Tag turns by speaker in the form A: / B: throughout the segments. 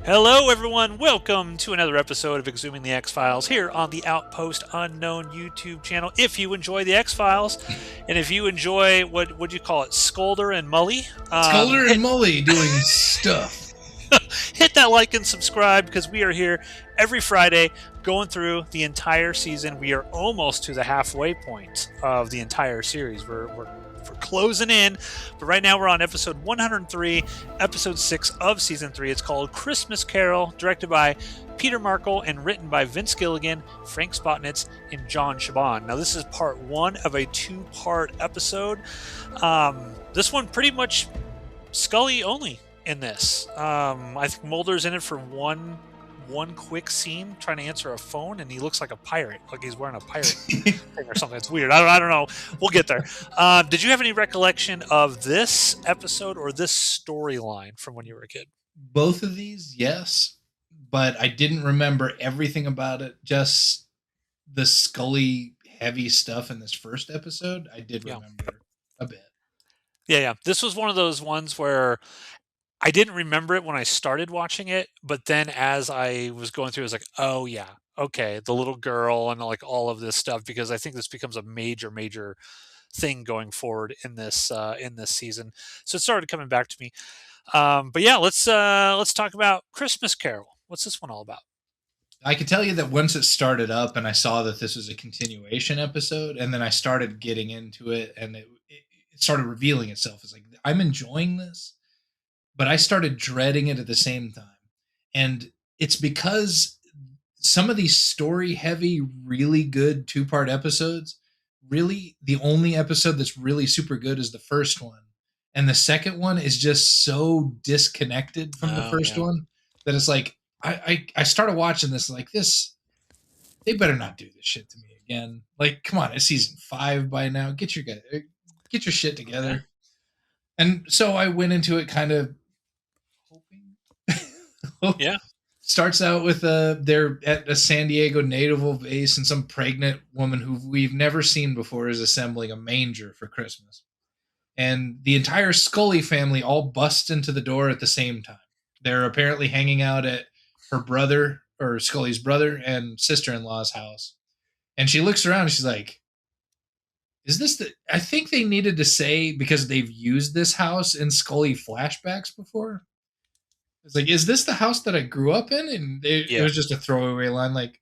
A: Hello, everyone. Welcome to another episode of eXhuming the X-Files here on the Outpost Unknown YouTube channel. If you enjoy the X-Files, and if you enjoy what would you call it, Scolder and Mully,
B: Scully
A: hit
B: and Mully doing stuff.
A: hit that like and subscribe because we are here every Friday going through the entire season. We are almost to the halfway point of the entire series. We're closing in, but right now we're on episode 103, episode 6 of season 3. It's called Christmas Carol, directed by Peter Markle and written by Vince Gilligan, Frank Spotnitz, and John Shaban. Now, this is part 1 of a 2-part episode. This one pretty much Scully only in this. I think Mulder's in it for one quick scene trying to answer a phone, and he looks like a pirate, like he's wearing a pirate thing or something. It's weird. I don't know. We'll get there. Did you have any recollection of this episode or this storyline from when you were a kid?
B: Both of these, yes, but I didn't remember everything about it. Just the Scully heavy stuff in this first episode, I did
A: Yeah.
B: remember a bit.
A: Yeah. This was one of those ones where I didn't remember it when I started watching it, but then as I was going through, I was like, oh yeah, okay, the little girl and like all of this stuff, because I think this becomes a major thing going forward in this season. So it started coming back to me. But yeah, let's talk about Christmas Carol. What's this one all about?
B: I could tell you that once it started up and I saw that this was a continuation episode, and then I started getting into it, and it started revealing itself. It's like, I'm enjoying this, but I started dreading it at the same time. And it's because some of these story heavy, really good 2-part episodes, really the only episode that's really super good is the first one. And the second one is just so disconnected from the
A: Oh
B: first
A: yeah,
B: one that it's like I started watching this like this. They better not do this shit to me again. Like, come on, it's season 5 by now. Get your shit
A: okay,
B: together. And so I went into it kind of hoping.
A: yeah,
B: Starts out with they're at a San Diego naval base, and some pregnant woman who we've never seen before is assembling a manger for Christmas. And the entire Scully family all bust into the door at the same time. They're apparently hanging out at her brother, or Scully's brother and sister-in-law's house. And she looks around and she's like, is this the I think they needed to say, because they've used this house in Scully flashbacks before. It's like, is this the house that I grew up in? And it
A: yeah.
B: was just a throwaway line, like,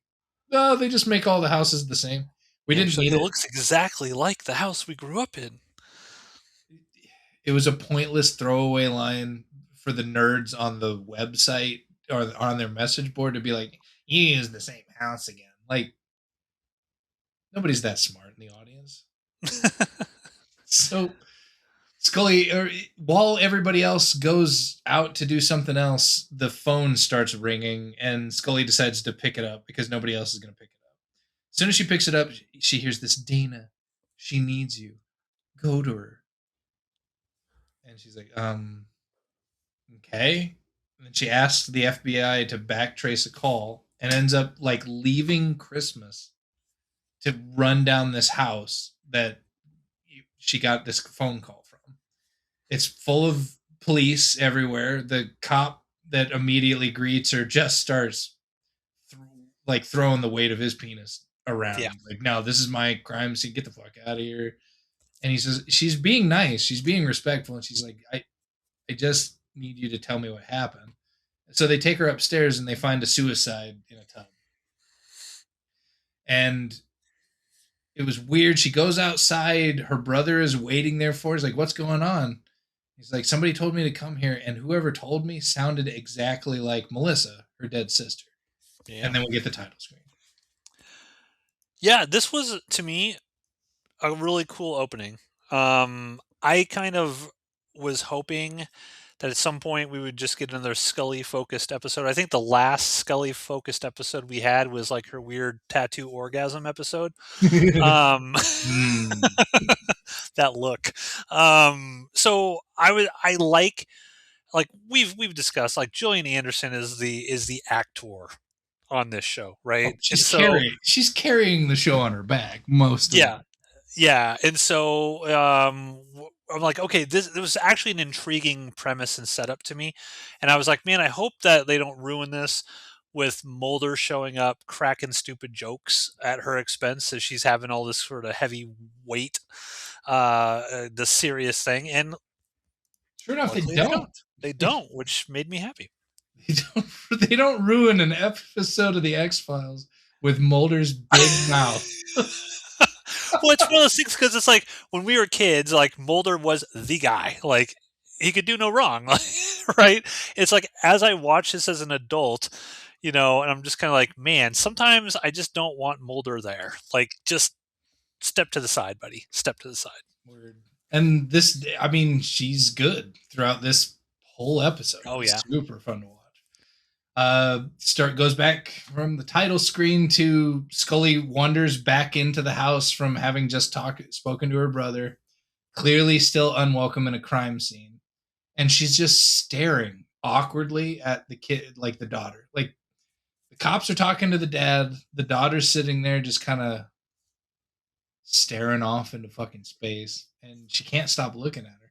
B: no, they just make all the houses the same. We
A: Yeah,
B: didn't
A: she's like,
B: need
A: it
B: it.
A: looks exactly like the house we grew up in.
B: It was a pointless throwaway line for the nerds on the website or on their message board to be like, you use the same house again. Like, nobody's that smart in the audience. So Scully, while everybody else goes out to do something else, the phone starts ringing, and Scully decides to pick it up because nobody else is going to pick it up. As soon as she picks it up, she hears this, Dana, she needs you. Go to her. And she's like, okay. And then she asks the FBI to backtrace a call and ends up like leaving Christmas to run down this house that she got this phone call from. It's full of police everywhere. The cop that immediately greets her just starts throwing the weight of his penis around.
A: Yeah,
B: Like, no, this is my crime scene. Get the fuck out of here. And he says, she's being nice. She's being respectful. And she's like, I just need you to tell me what happened. So they take her upstairs and they find a suicide in a tub. And it was weird. She goes outside. Her brother is waiting there for her. He's like, what's going on? He's like, somebody told me to come here, and whoever told me sounded exactly like Melissa, her dead sister.
A: yeah,
B: And then we get the title screen.
A: yeah. This was to me a really cool opening. I kind of was hoping that at some point we would just get another Scully focused episode. I think the last Scully focused episode we had was like her weird tattoo orgasm episode. Um,
B: Mm.
A: that look. So I like we've discussed, like Gillian Anderson is the actor on this show,
B: Oh,
A: right? And so
B: she's carrying the show on her back most of
A: yeah,
B: it.
A: yeah, and so I'm like, okay, this was actually an intriguing premise and setup to me, and I was like, man, I hope that they don't ruin this with Mulder showing up, cracking stupid jokes at her expense as she's having all this sort of heavy weight, the serious thing, and
B: Sure enough, they
A: luckily they don't.
B: don't.
A: They don't, which made me happy.
B: They don't. They don't ruin an episode of the X Files with Mulder's big mouth.
A: Well, it's one of those things because it's like when we were kids, like Mulder was the guy. Like he could do no wrong, right? It's like as I watch this as an adult, and I'm just kind of like, man, sometimes I just don't want Mulder there. Like, just step to the side, buddy. Step to the side.
B: Word. And this, I mean, she's good throughout this whole episode.
A: Oh
B: It's
A: yeah.
B: super fun to watch. Start goes back from the title screen to Scully wanders back into the house from having just spoken to her brother, clearly still unwelcome in a crime scene, and she's just staring awkwardly at the kid, like the daughter. Like the cops are talking to the dad, the daughter's sitting there just kind of staring off into fucking space, and she can't stop looking at her.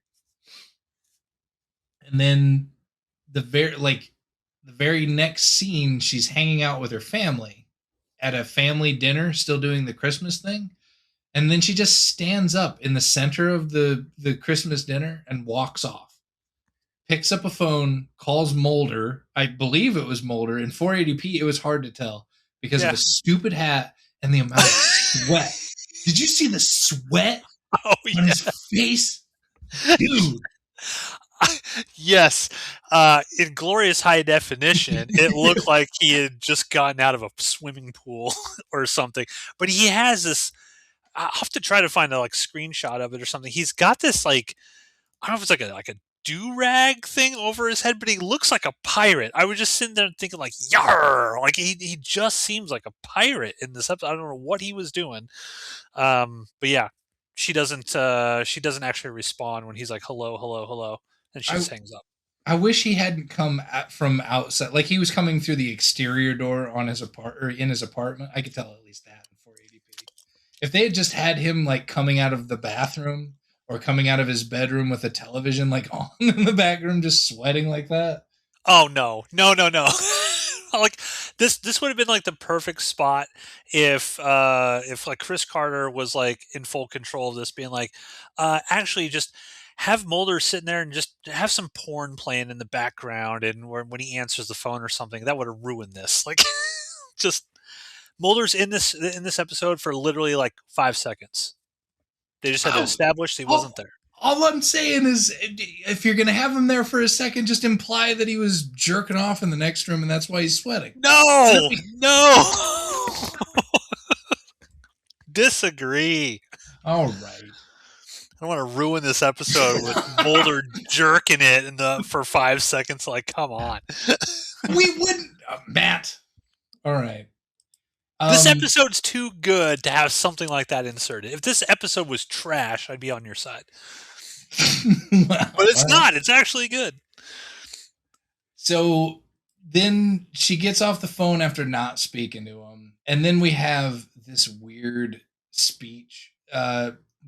B: And then the very next scene, she's hanging out with her family at a family dinner, still doing the Christmas thing. And then she just stands up in the center of the Christmas dinner and walks off. Picks up a phone, calls Mulder. I believe it was Mulder. In 480p, it was hard to tell because of a stupid hat and the amount of sweat. Did you see the sweat on his face? Dude.
A: Yes. In glorious high definition, it looked like he had just gotten out of a swimming pool or something. But he has this. I'll have to try to find a screenshot of it or something. He's got this I don't know if it's like a do-rag thing over his head, but he looks like a pirate. I was just sitting there thinking yar! Like he just seems like a pirate in this episode. I don't know what he was doing. But yeah, she doesn't actually respond when he's like, hello, hello, hello. And she just hangs up.
B: I wish he hadn't come from outside. Like he was coming through the exterior door on his in his apartment. I could tell at least that in 480p. If they had just had him coming out of the bathroom or coming out of his bedroom with a television on in the back room, just sweating like that.
A: Oh no. This would have been the perfect spot if Chris Carter was in full control of this, being actually just have Mulder sitting there and just have some porn playing in the background, and when he answers the phone or something, that would have ruined this. Just Mulder's in this episode for literally 5 seconds. They just had to establish he wasn't there.
B: All I'm saying is, if you're going to have him there for a second, just imply that he was jerking off in the next room and that's why he's sweating.
A: No! Disagree.
B: All right.
A: I don't want to ruin this episode with Mulder jerking it for 5 seconds. Come on.
B: We wouldn't. Matt. All right.
A: This episode's too good to have something like that inserted. If this episode was trash, I'd be on your side. But it's not. It's actually good.
B: So then she gets off the phone after not speaking to him. And then we have this weird speech.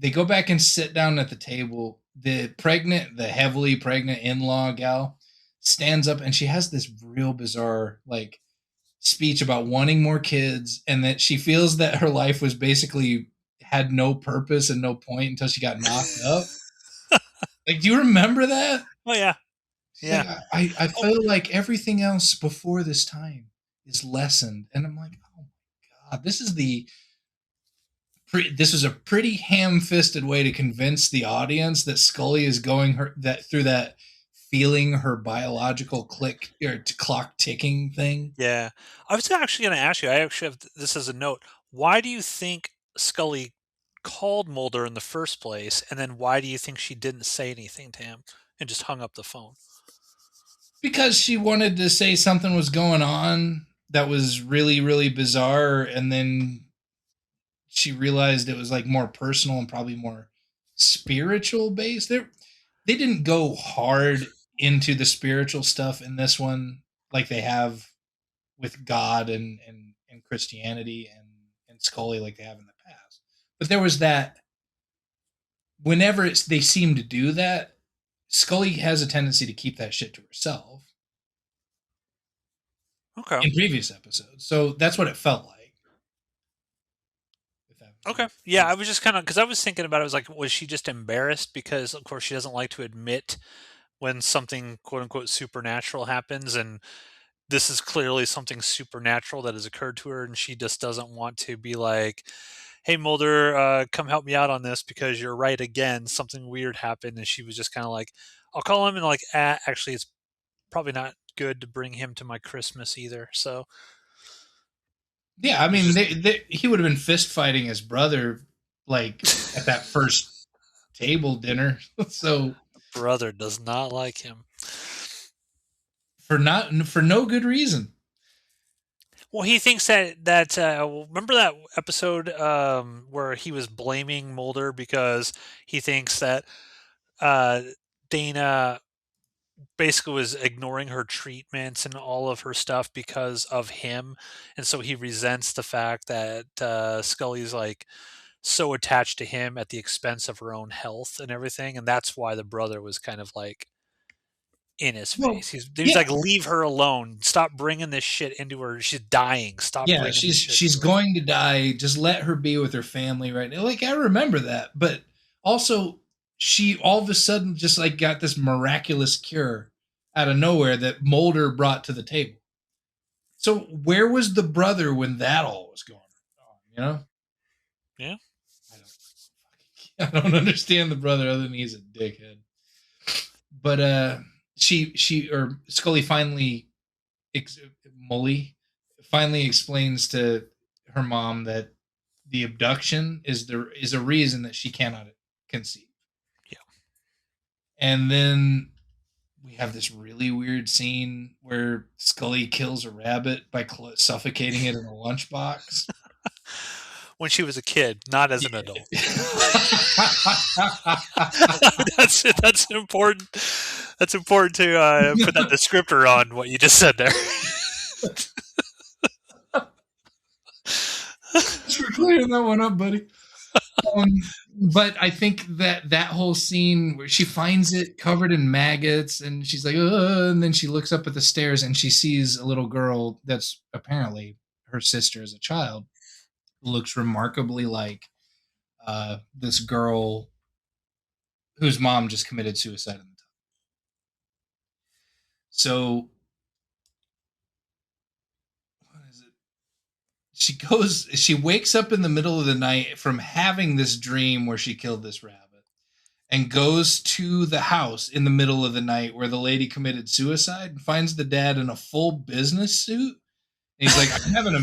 B: They go back and sit down at the table. The heavily pregnant in-law gal stands up and she has this real bizarre, speech about wanting more kids and that she feels that her life was basically had no purpose and no point until she got knocked up. Do you remember that?
A: Oh yeah. Yeah.
B: I feel like everything else before this time is lessened. And I'm like, oh my God, this was a pretty ham-fisted way to convince the audience that Scully is going through that feeling her biological clock ticking thing.
A: Yeah. I was actually going to ask you, I actually have this as a note. Why do you think Scully called Mulder in the first place? And then why do you think she didn't say anything to him and just hung up the phone?
B: Because she wanted to say something was going on that was really, really bizarre. And then she realized it was more personal and probably more spiritual based. They didn't go hard into the spiritual stuff in this one like they have with God and Christianity and Scully like they have in the past. But there was that whenever they seem to do that, Scully has a tendency to keep that shit to herself
A: Okay.
B: in previous episodes. So that's what it felt like. If that
A: Okay. Yeah, I was just kind of because I was thinking about it. I was like, was she just embarrassed because, of course, she doesn't like to admit when something "quote unquote" supernatural happens, and this is clearly something supernatural that has occurred to her, and she just doesn't want to be like, "Hey, Mulder, come help me out on this because you're right again. Something weird happened," and she was just kind of like, "I'll call him," and like, actually, it's probably not good to bring him to my Christmas either. So
B: Yeah, I
A: it's
B: mean,
A: just
B: he would have been fist fighting his brother like at that first table dinner. So
A: brother does not like him.
B: for no good reason.
A: Well, he thinks that remember that episode where he was blaming Mulder because he thinks that uh, Dana basically was ignoring her treatments and all of her stuff because of him, and so he resents the fact that Scully's like so attached to him at the expense of her own health and everything, and that's why the brother was kind of like in his
B: Well,
A: face. He's
B: yeah,
A: like, leave her alone. Stop bringing this shit into her. She's dying. Stop
B: yeah,
A: bringing this shit
B: she's
A: to her.
B: going to die. Just let her be with her family right now. Like I remember that, but also she all of a sudden just like got this miraculous cure out of nowhere that Mulder brought to the table. So where was the brother when that all was going on? You know,
A: Yeah.
B: I I don't understand the brother other than he's a dickhead. But she or Scully finally ex- Molly finally explains to her mom that the abduction is a reason that she cannot conceive.
A: Yeah.
B: And then we have this really weird scene where Scully kills a rabbit by suffocating it in a lunchbox.
A: When she was a kid, not as an adult.
B: Yeah.
A: That's important. That's important to put that descriptor on what you just said there.
B: Thanks for clearing that one up, buddy. But I think that that whole scene where she finds it covered in maggots and she's like, and then she looks up at the stairs and she sees a little girl that's apparently her sister as a child, who looks remarkably like this girl whose mom just committed suicide in the tub. So, what is it? She wakes up in the middle of the night from having this dream where she killed this rabbit and goes to the house in the middle of the night where the lady committed suicide and finds the dad in a full business suit. And he's like, I'm having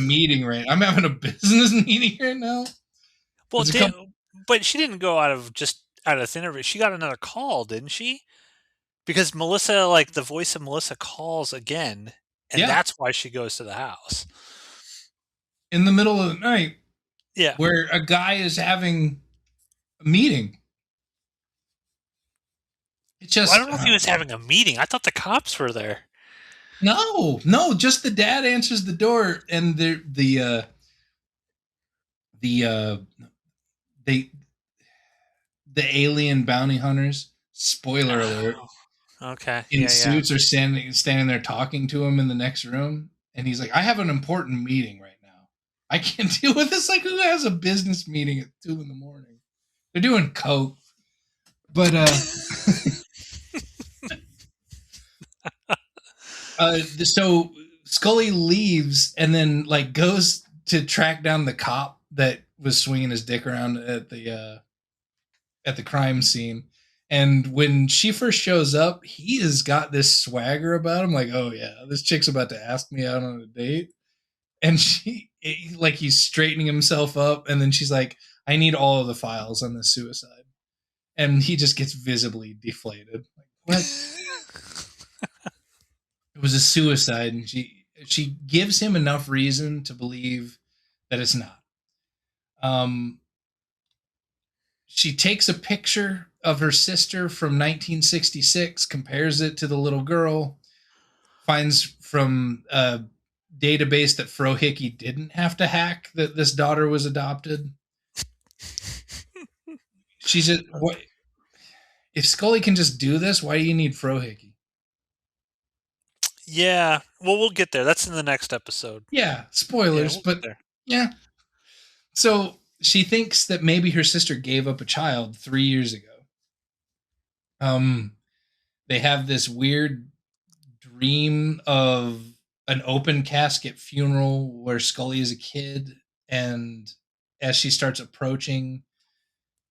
B: a business meeting right now.
A: Well,
B: It's a couple,
A: but she didn't go out of thin air. She got another call, didn't she? Because Melissa, like the voice of Melissa, calls again, and
B: yeah,
A: that's why she goes to the house.
B: in the middle of the night
A: Yeah.
B: where a guy is having a meeting. It's
A: Well, I
B: just
A: don't know if he was having a meeting. I thought the cops were there.
B: no, just the dad answers the door and the they the alien bounty hunters. Spoiler alert.
A: Oh, okay.
B: In
A: Yeah, yeah.
B: suits are standing there talking to him in the next room, and he's like, "I have an important meeting right now. I can't deal with this." Like, who has a business meeting at 2 in the morning? They're doing coke, but so Scully leaves and then like goes to track down the cop that was swinging his dick around at the crime scene. And when she first shows up, he has got this swagger about him, like, oh yeah, this chick's about to ask me out on a date. And like he's straightening himself up, and then she's like, I need all of the files on this suicide. And he just gets visibly deflated. Like, what? It was a suicide, and she gives him enough reason to believe that it's not. Um, she takes a picture of her sister from 1966, compares it to the little girl, finds from a database that Frohickey didn't have to hack that this daughter was adopted. She's just what if Scully can just do this? Why do you need Frohickey?
A: Yeah. Well, we'll get there. That's in the next episode.
B: Yeah,
A: Yeah,
B: spoilers,
A: we'll get
B: but
A: there.
B: yeah. So she thinks that maybe her sister gave up a child 3 years ago. Um, they have this weird dream of an open casket funeral where Scully is a kid, and as she starts approaching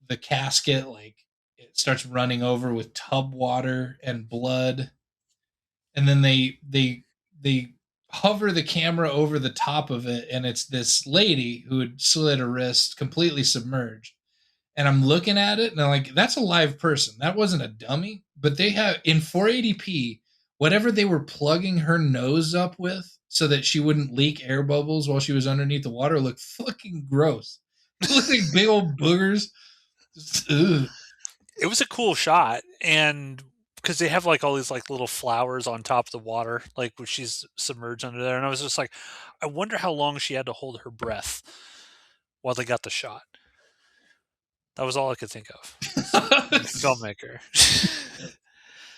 B: the casket, like it starts running over with tub water and blood, and then they hover the camera over the top of it, and it's this lady who had slit her wrist, completely submerged. And I'm looking at it and I'm like, that's a live person. That wasn't a dummy. But they have in 480p, whatever they were plugging her nose up with so that she wouldn't leak air bubbles while she was underneath the water looked fucking gross. It looked like big old boogers. Just, ugh.
A: It was a cool shot, and because they have like all these like little flowers on top of the water, like when she's submerged under there, and I was just like, I wonder how long she had to hold her breath while they got the shot. That was all I could think of. Filmmaker.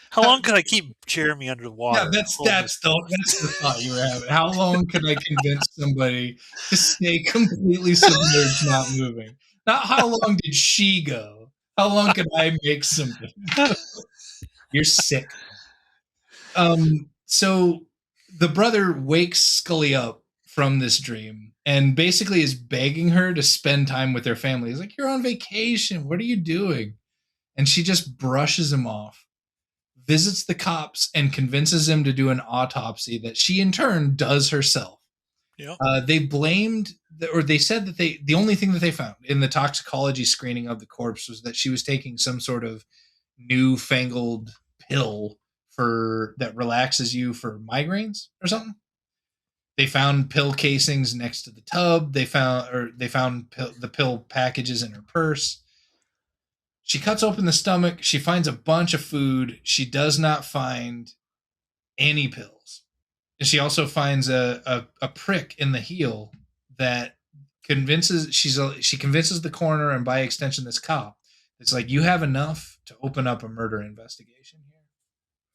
A: How long could I keep Jeremy under the water?
B: Yeah, that's the thought you were having. How long could I convince somebody to stay completely submerged, not moving? Not how long did she go? How long could I make something? You're sick. So the brother wakes Scully up from this dream and basically is begging her to spend time with their family. He's like, "You're on vacation. What are you doing?" And she just brushes him off, visits the cops, and convinces him to do an autopsy that she in turn does herself.
A: Yeah.
B: They blamed, or they said that the only thing that they found in the toxicology screening of the corpse was that she was taking some sort of newfangled pill for that relaxes you for migraines or something. They found pill casings next to the tub. They found the pill packages in her purse. She cuts open the stomach. She finds a bunch of food. She does not find any pills. And she also finds a prick in the heel that she convinces the coroner and by extension this cop. It's like, you have enough to open up a murder investigation here.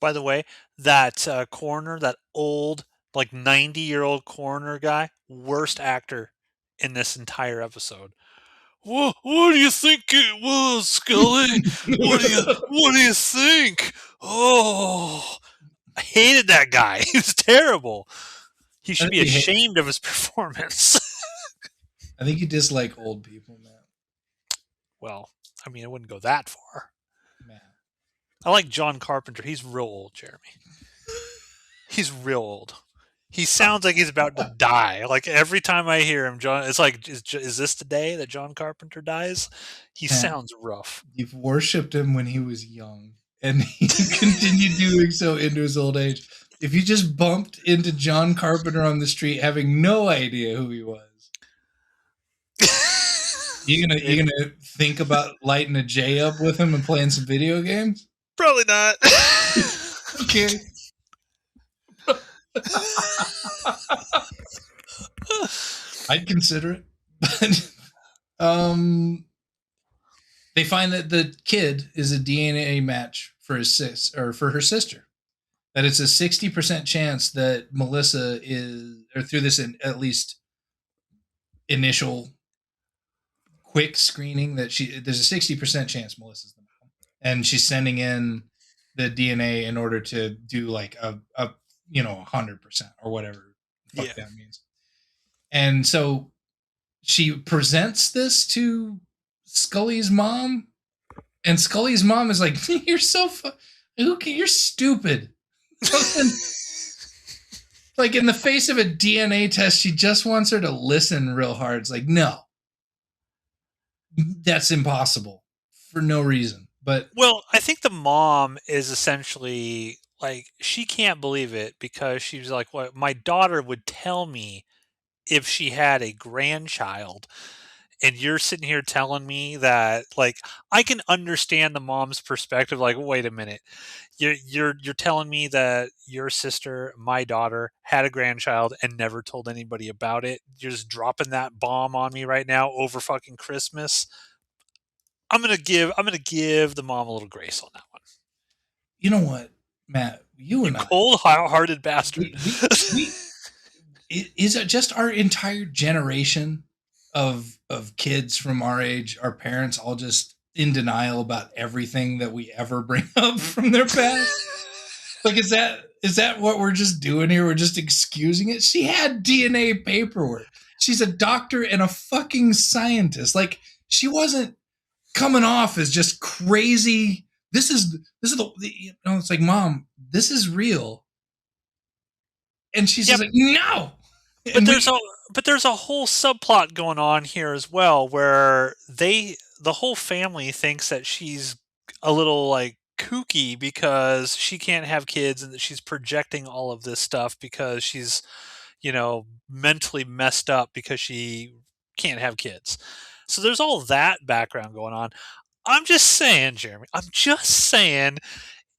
A: By the way, that coroner, that old, like 90-year-old coroner guy, worst actor in this entire episode. What do you think it was, Scully? What do you think? Oh, I hated that guy. He was terrible. He should be ashamed of his performance.
B: I think you dislike old people, man.
A: Well, I mean, I wouldn't go that far.
B: Man.
A: I like John Carpenter. He's real old, Jeremy. He's real old. He sounds like he's about to die. Like every time I hear him, John, it's like, is this the day that John Carpenter dies? He sounds rough.
B: You've worshipped him when he was young, and he continued doing so into his old age. If you just bumped into John Carpenter on the street having no idea who he was, you gonna think about lighting a J up with him and playing some video games?
A: Probably not.
B: Okay. I'd consider it. But they find that the kid is a DNA match for his for her sister. That it's a 60% chance that Melissa is, or through this at least initial quick screening, that there's a 60% chance Melissa's the mom, and she's sending in the DNA in order to do like a 100% or whatever the fuck that means. And so she presents this to Scully's mom, and Scully's mom is like, "You're so you're stupid." Like in the face of a DNA test, she just wants her to listen real hard. It's like, no, that's impossible for no reason. But
A: well, I think the mom is essentially like, she can't believe it because she's like, "What? My daughter would tell me if she had a grandchild." And you're sitting here telling me that, like, I can understand the mom's perspective. Like, wait a minute, you're telling me that your sister, my daughter, had a grandchild and never told anybody about it. You're just dropping that bomb on me right now over fucking Christmas. I'm gonna give the mom a little grace on that one.
B: You know what, Matt? You and I,
A: Cold-hearted bastard.
B: we is it just our entire generation of kids from our age, our parents, all just in denial about everything that we ever bring up from their past? Like, is that what we're just doing here? We're just excusing it. She had DNA paperwork. She's a doctor and a fucking scientist. Like, she wasn't coming off as just crazy. This is it's like, Mom, this is real. And she's just like, no.
A: But there's a whole subplot going on here as well, where the whole family thinks that she's a little like kooky because she can't have kids, and that she's projecting all of this stuff because she's, mentally messed up because she can't have kids. So there's all that background going on. I'm just saying, Jeremy. I'm just saying,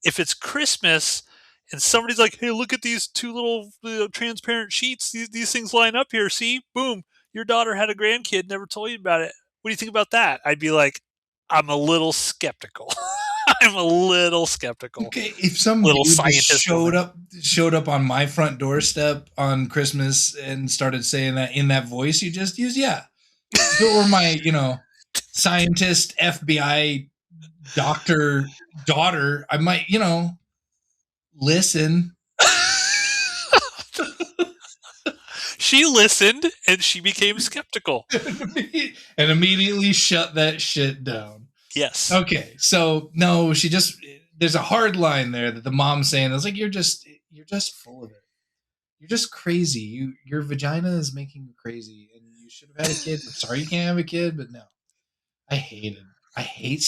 A: if it's Christmas and somebody's like, "Hey, look at these two little transparent sheets. These things line up here. See, boom, your daughter had a grandkid. Never told you about it. What do you think about that?" I'd be like, "I'm a little skeptical." I'm a little skeptical.
B: Okay, if some
A: little
B: dude
A: scientist
B: showed up on my front doorstep on Christmas and started saying that in that voice you just used, yeah. If it were my, scientist, FBI doctor daughter, I might, listen.
A: She listened and she became skeptical.
B: And immediately shut that shit down.
A: Yes.
B: Okay, so no, there's a hard line there that the mom's saying. It's like, you're just full of it. You're just crazy. Your vagina is making you crazy, and you should have had a kid. I'm sorry you can't have a kid, but no. I hate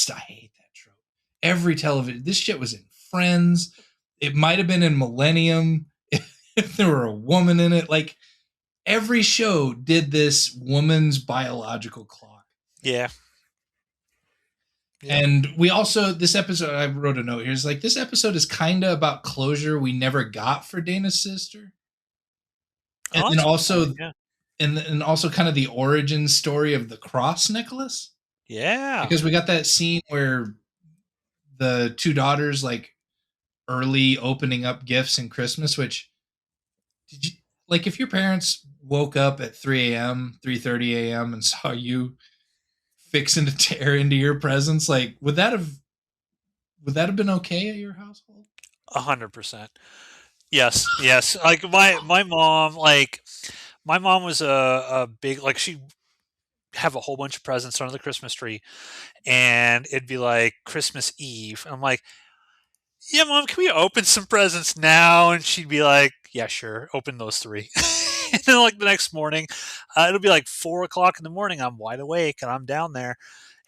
B: that trope. Every television, this shit was in Friends. It might have been in Millennium if there were a woman in it. Like, every show did this woman's biological clock.
A: Yeah.
B: And we also, this episode, I wrote a note here, is like, this episode is kind of about closure we never got for Dana's sister. And then also, and also kind of the origin story of the cross necklace.
A: Yeah.
B: Because we got that scene where the two daughters, like, early opening up gifts in Christmas, which, did you, like, if your parents woke up at 3 a.m., 3:30 a.m. and saw you fixing to tear into your presents, like, would that have been okay at your household?
A: 100%. Yes. Like my mom was a big, like, she'd have a whole bunch of presents under the Christmas tree, and it'd be like Christmas Eve. I'm like, "Yeah, Mom, can we open some presents now?" And she'd be like, "Yeah, sure, open those 3." And then, like, the next morning, it'll be like 4 o'clock in the morning. I'm wide awake and I'm down there,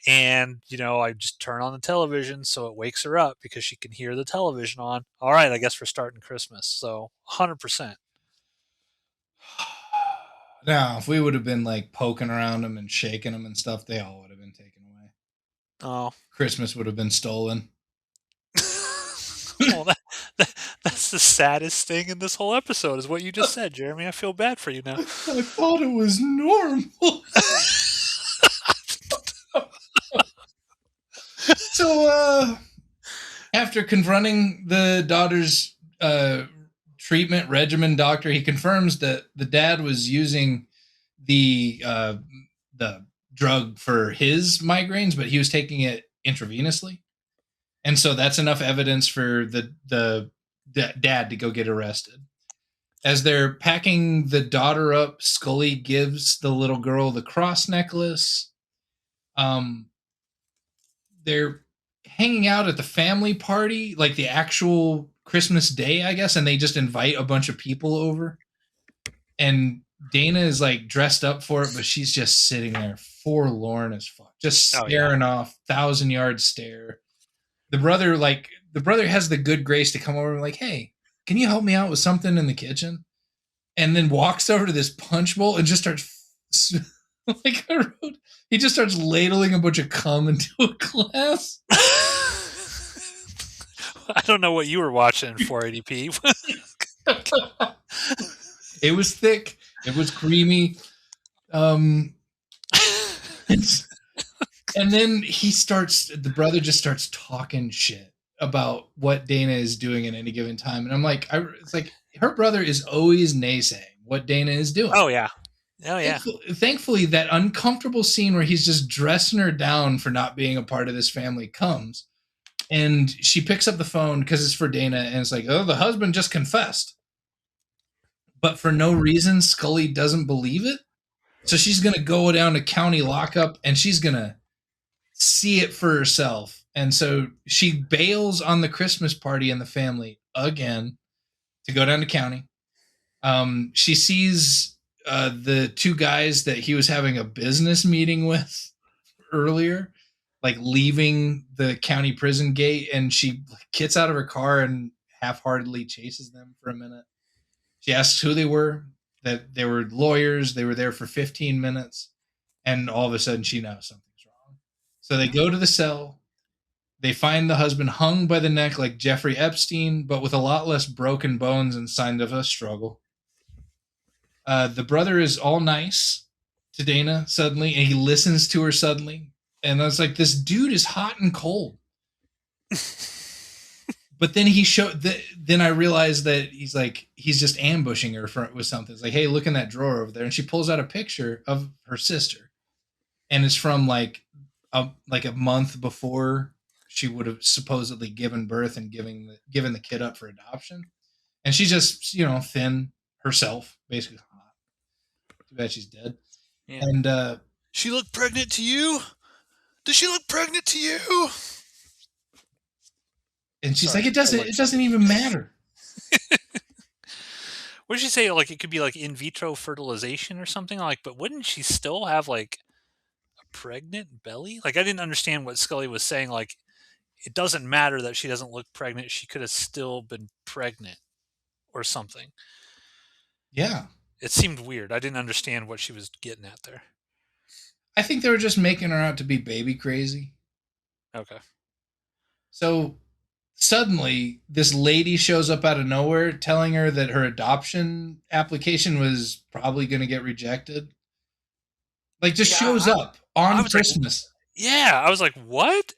A: and I just turn on the television so it wakes her up because she can hear the television on. All right, I guess we're starting Christmas. So 100%.
B: Now, if we would have been, like, poking around them and shaking them and stuff, they all would have been taken away.
A: Oh,
B: Christmas would have been stolen.
A: well, that's the saddest thing in this whole episode is what you just said, Jeremy. I feel bad for you now.
B: I thought it was normal. So, after confronting the daughter's treatment regimen doctor, he confirms that the dad was using the drug for his migraines, but he was taking it intravenously. And so that's enough evidence for the dad to go get arrested. As they're packing the daughter up, Scully gives the little girl the cross necklace. They're hanging out at the family party, like the actual Christmas day, I guess, and they just invite a bunch of people over. And Dana is, like, dressed up for it, but she's just sitting there forlorn as fuck, just staring off, 1,000-yard stare. The brother has the good grace to come over and, like, "Hey, can you help me out with something in the kitchen?" And then walks over to this punch bowl and just starts, like I wrote, he just starts ladling a bunch of cum into a glass.
A: I don't know what you were watching in 480p.
B: It was thick. It was creamy. And then the brother just starts talking shit about what Dana is doing at any given time. And I'm like, it's like her brother is always naysaying what Dana is doing.
A: Oh yeah. Oh yeah.
B: Thankfully, that uncomfortable scene where he's just dressing her down for not being a part of this family comes. And she picks up the phone because it's for Dana. And it's like, oh, the husband just confessed. But for no reason, Scully doesn't believe it. So she's going to go down to county lockup and she's going to see it for herself. And so she bails on the Christmas party and the family again to go down to county. She sees the two guys that he was having a business meeting with earlier, like leaving the county prison gate, and she gets out of her car and half-heartedly chases them for a minute. She asks who they were, that they were lawyers. They were there for 15 minutes, and all of a sudden she knows something's wrong. So they go to the cell. They find the husband hung by the neck like Jeffrey Epstein, but with a lot less broken bones and signs of a struggle. The brother is all nice to Dana suddenly, and he listens to her suddenly. And I was like, this dude is hot and cold. But then then I realized that he's just ambushing her with something. It's like, hey, look in that drawer over there. And she pulls out a picture of her sister. And it's from like a month before she would have supposedly given birth and given the kid up for adoption. And she's just, thin herself, basically hot. Too bad she's dead.
A: Yeah.
B: And
A: she looked pregnant to you? Does she look pregnant to you?
B: And she's like, it doesn't even matter.
A: What did she say? Like, it could be like in vitro fertilization or something. Like, but wouldn't she still have like a pregnant belly? Like, I didn't understand what Scully was saying. Like, it doesn't matter that she doesn't look pregnant. She could have still been pregnant or something.
B: Yeah.
A: It seemed weird. I didn't understand what she was getting at there.
B: I think they were just making her out to be baby crazy.
A: Okay.
B: So suddenly, this lady shows up out of nowhere telling her that her adoption application was probably going to get rejected. Like, just shows up on Christmas.
A: I was like, what?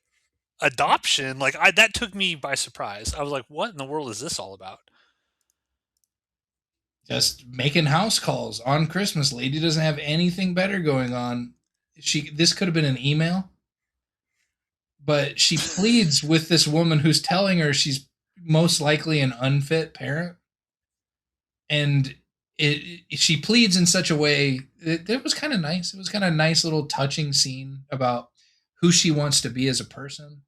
A: Adoption? Like, that took me by surprise. I was like, what in the world is this all about?
B: Just making house calls on Christmas. Lady doesn't have anything better going on. This could have been an email, but she pleads with this woman who's telling her she's most likely an unfit parent, and she pleads in such a way that was kind of nice. It was kind of a nice little touching scene about who she wants to be as a person,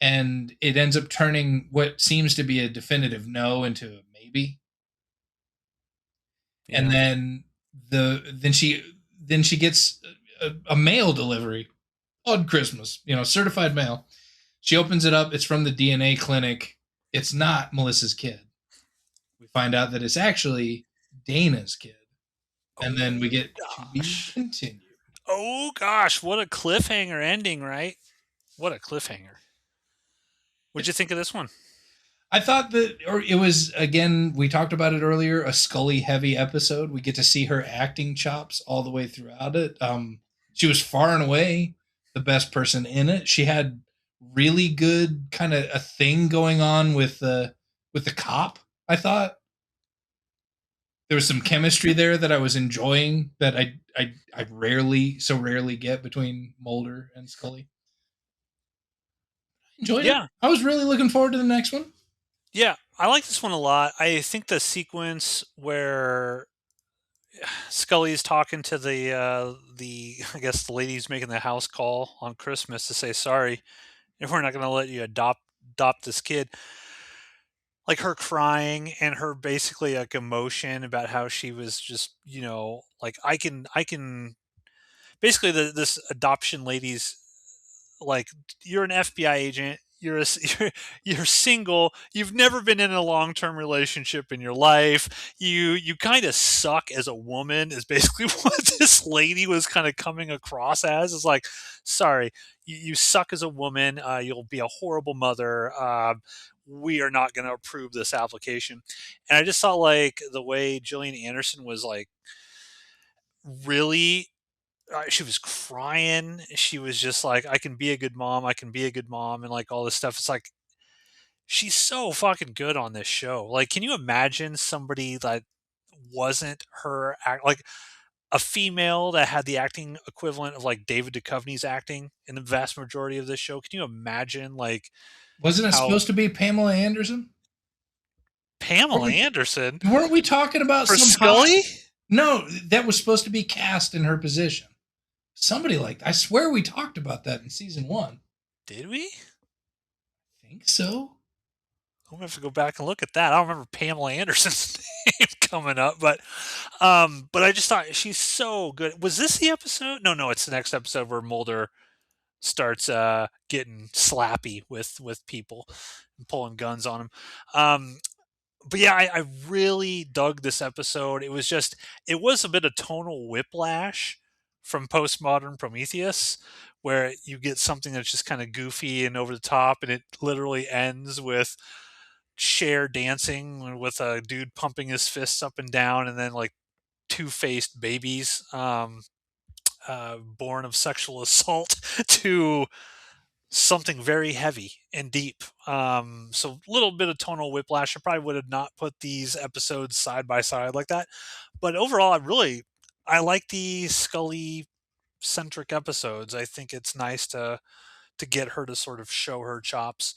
B: and it ends up turning what seems to be a definitive no into a maybe. Yeah. And then she gets a mail delivery on Christmas, certified mail. She opens it up. It's from the DNA clinic. It's not Melissa's kid. We find out that it's actually Dana's kid. And then we get to be continued.
A: Oh, gosh. What a cliffhanger ending, right? What a cliffhanger. What'd you think of this one?
B: I thought that, or it was, again, we talked about it earlier, a Scully-heavy episode. We get to see her acting chops all the way throughout it. She was far and away the best person in it. She had really good kind of a thing going on with the cop, I thought. There was some chemistry there that I was enjoying that I rarely get between Mulder and Scully. Enjoyed it. I was really looking forward to the next one.
A: Yeah, I like this one a lot. I think the sequence where Scully's talking to the I guess the lady's making the house call on Christmas to say sorry, if we're not going to let you adopt this kid. Like her crying and her basically like emotion about how she was just, like I can basically this adoption lady's like, you're an FBI agent. You're single. You've never been in a long-term relationship in your life. You kind of suck as a woman is basically what this lady was kind of coming across as. It's like, sorry, you suck as a woman. You'll be a horrible mother. We are not going to approve this application. And I just saw like the way Gillian Anderson was like really she was crying. She was just like, "I can be a good mom. I can be a good mom," and like all this stuff. It's like she's so fucking good on this show. Like, can you imagine somebody that wasn't her act like a female that had the acting equivalent of like David Duchovny's acting in the vast majority of this show? Can you imagine like
B: Wasn't it
A: how
B: supposed to be Pamela Anderson? Weren't
A: Pamela
B: we,
A: Anderson
B: weren't we talking about
A: for
B: some hot?
A: Scully?
B: No, that was supposed to be cast in her position. Somebody like I swear we talked about that in season one.
A: Did we?
B: I think so.
A: I'm gonna have to go back and look at that. I don't remember Pamela Anderson's name coming up, but I just thought she's so good. Was this the episode? No, no, it's the next episode where Mulder starts getting slappy with people and pulling guns on him. Um, but yeah, I really dug this episode. It was a bit of tonal whiplash from postmodern Prometheus, where you get something that's just kind of goofy and over the top, and it literally ends with Cher dancing with a dude pumping his fists up and down, and then like two-faced babies born of sexual assault to something very heavy and deep. So a little bit of tonal whiplash. I probably would have not put these episodes side by side like that. But overall, I like the Scully centric episodes. I think it's nice to get her to sort of show her chops.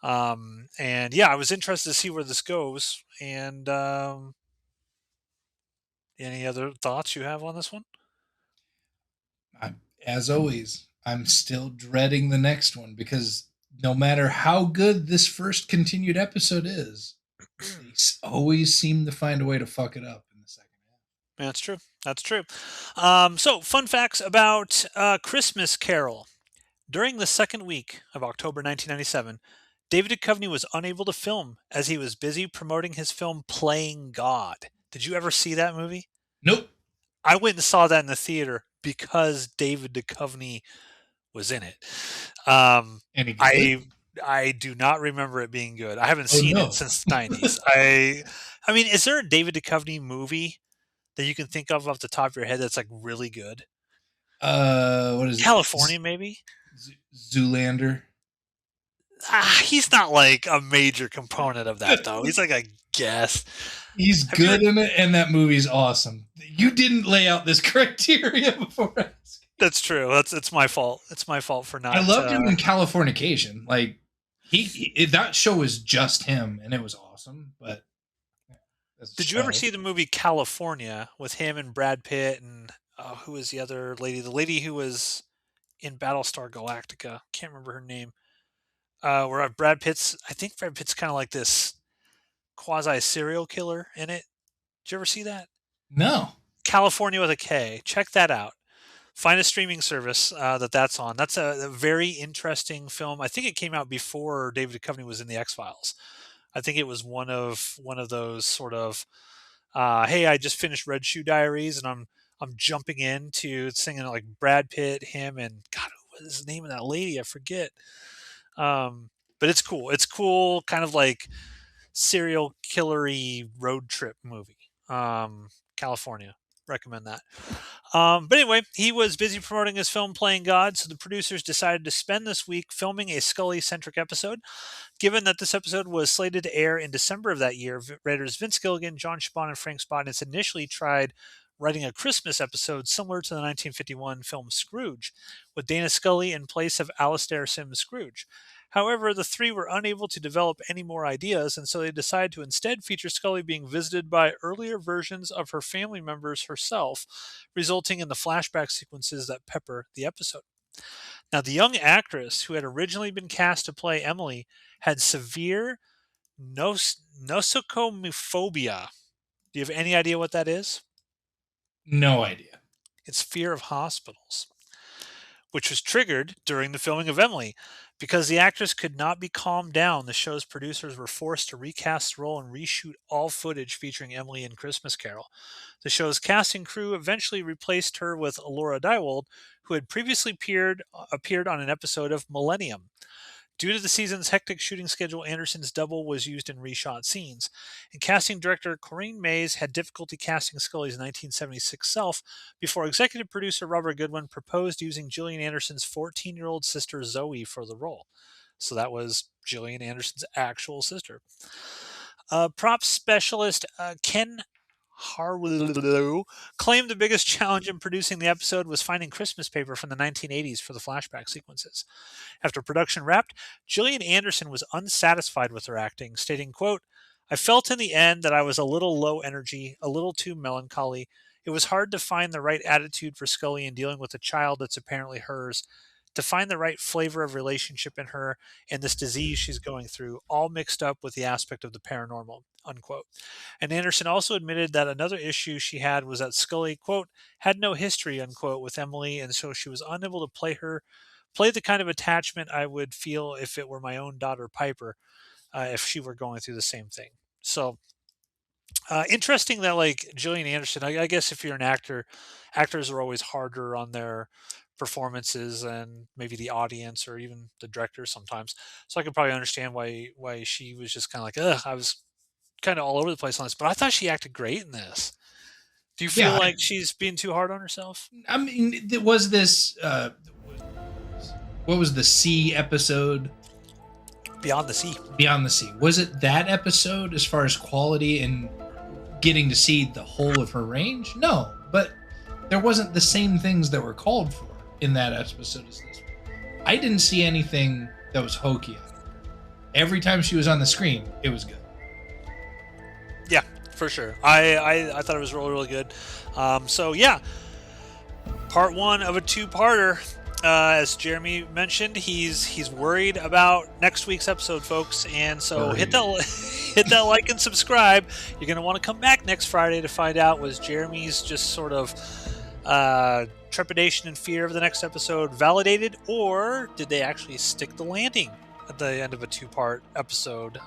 A: And yeah, I was interested to see where this goes. And any other thoughts you have on this one?
B: As always, I'm still dreading the next one because no matter how good this first continued episode is, they always seem to find a way to fuck it up in the second half.
A: That's true. That's true. So, fun facts about Christmas Carol. During the second week of October 1997, David Duchovny was unable to film as he was busy promoting his film Playing God. Did you ever see that movie?
B: Nope.
A: I went and saw that in the theater because David Duchovny was in it. Um,
B: Any good?
A: I I do not remember it being good. I haven't
B: Oh
A: seen it
B: no.
A: since the 90s. I mean, is there a David Duchovny movie that you can think of off the top of your head that's like really good?
B: What is it?
A: California, maybe?
B: Zoolander.
A: He's not like a major component of that though. He's like a guest.
B: He's
A: Have you
B: good
A: ever,
B: in it, and that movie's awesome. You didn't lay out this criteria before.
A: that's true. It's my fault. It's my fault for
B: I
A: not.
B: loved him in Californication. Like that show is just him, and it was awesome. But yeah, that's a
A: Did you ever
B: show.
A: see the movie California with him and Brad Pitt and who was the other lady? The lady who was in Battlestar Galactica. Can't remember her name. Where Brad Pitt's, I think Brad Pitt's kind of like this quasi serial killer in it. Did you ever see that?
B: No,
A: California with a K. Check that out. Find a streaming service that's on. That's a very interesting film. I think it came out before David Duchovny was in the X Files. I think it was one of those sort of hey, I just finished Red Shoe Diaries, and I'm jumping into singing like Brad Pitt, him, and God, what is the name of that lady? I forget. But it's cool. It's cool, kind of like serial killery road trip movie. California. Recommend that. But anyway, he was busy promoting his film Playing God, so the producers decided to spend this week filming a Scully-centric episode. Given that this episode was slated to air in December of that year, writers Vince Gilligan, John Chabon, and Frank Spotnitz initially tried writing a Christmas episode similar to the 1951 film Scrooge, with Dana Scully in place of Alastair Sims Scrooge. However, the three were unable to develop any more ideas, and so they decided to instead feature Scully being visited by earlier versions of her family members herself, resulting in the flashback sequences that pepper the episode. Now, the young actress who had originally been cast to play Emily had severe nosocomophobia. Do you have any idea what that is?
B: no idea.
A: It's fear of hospitals, which was triggered during the filming of Emily. Because the actress could not be calmed down, the show's producers were forced to recast the role and reshoot all footage featuring Emily in Christmas Carol. The show's casting crew eventually replaced her with Laura Dywald, who had previously appeared on an episode of Millennium. Due to the season's hectic shooting schedule, Anderson's double was used in reshot scenes. And casting director Corinne Mays had difficulty casting Scully's 1976 self before executive producer Robert Goodwin proposed using Gillian Anderson's 14-year-old sister Zoe for the role. So that was Gillian Anderson's actual sister. Prop specialist Ken Harlow claimed the biggest challenge in producing the episode was finding Christmas paper from the 1980s for the flashback sequences. After production wrapped, Gillian Anderson was unsatisfied with her acting, stating, quote, "I felt in the end that I was a little low energy, a little too melancholy. It was hard to find the right attitude for Scully in dealing with a child that's apparently hers, to find the right flavor of relationship in her and this disease she's going through, all mixed up with the aspect of the paranormal," unquote. And Anderson also admitted that another issue she had was that Scully, quote, "had no history," unquote, with Emily, and so she was unable to play the kind of attachment I would feel if it were my own daughter Piper, if she were going through the same thing. So interesting that like Gillian Anderson, I guess if you're an actor, actors are always harder on their performances and maybe the audience or even the director sometimes. So I could probably understand why she was just kind of like, ugh, I was kind of all over the place on this, but I thought she acted great in this. Do you feel
B: Yeah,
A: like she's being too hard on herself?
B: I mean, was this what was the sea episode?
A: Beyond the Sea.
B: Beyond the Sea. Was it that episode as far as quality and getting to see the whole of her range? No, but there wasn't the same things that were called for in that episode as this one. I didn't see anything that was hokey. Every time she was on the screen, it was good.
A: Yeah, for sure. I thought it was really, really good. So yeah, part one of a two-parter. As Jeremy mentioned, he's worried about next week's episode, folks, and so hit that like and subscribe. You're gonna want to come back next Friday to find out, was Jeremy's just sort of trepidation and fear of the next episode validated, or did they actually stick the landing at the end of a two-part episode?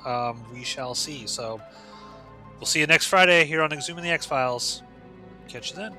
A: We shall see. So we'll see you next Friday here on eXhuming the X-Files. Catch you then.